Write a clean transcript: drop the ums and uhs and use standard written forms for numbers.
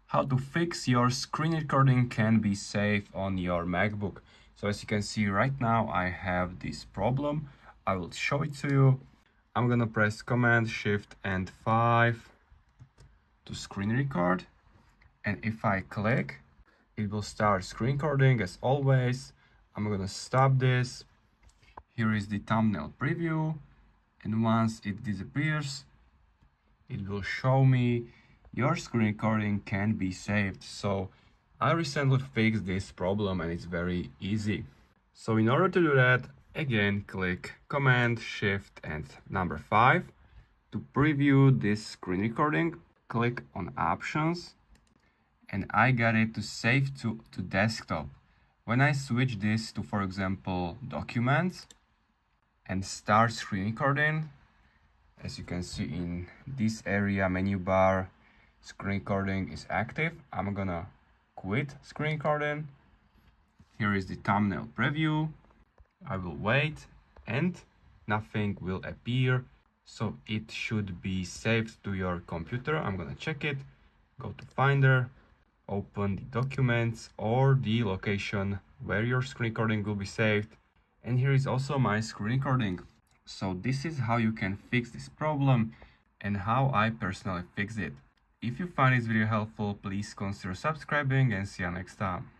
how to fix your screen recording can be saved on your MacBook. So as you can see right now, I have this problem. I will show it to you. I'm gonna press Command Shift and 5 to screen record. And if I click, it will start screen recording as always. I'm gonna stop this. Here is the thumbnail preview. And once it disappears, it will show me your screen recording can be saved. So I recently fixed this problem and it's very easy. So in order to do that, again, click Command, Shift and number 5 to preview this screen recording. Click on Options and I got it to save to desktop. When I switch this to, for example, Documents and start screen recording, as you can see in this area menu bar, screen recording is active. I'm gonna quit screen recording. Here is the thumbnail preview. I will wait and nothing will appear. So it should be saved to your computer. I'm gonna check it. Go to Finder, open the documents or the location where your screen recording will be saved. And here is also my screen recording. So this is how you can fix this problem and how I personally fix it. If you find this video helpful, please consider subscribing and see you next time.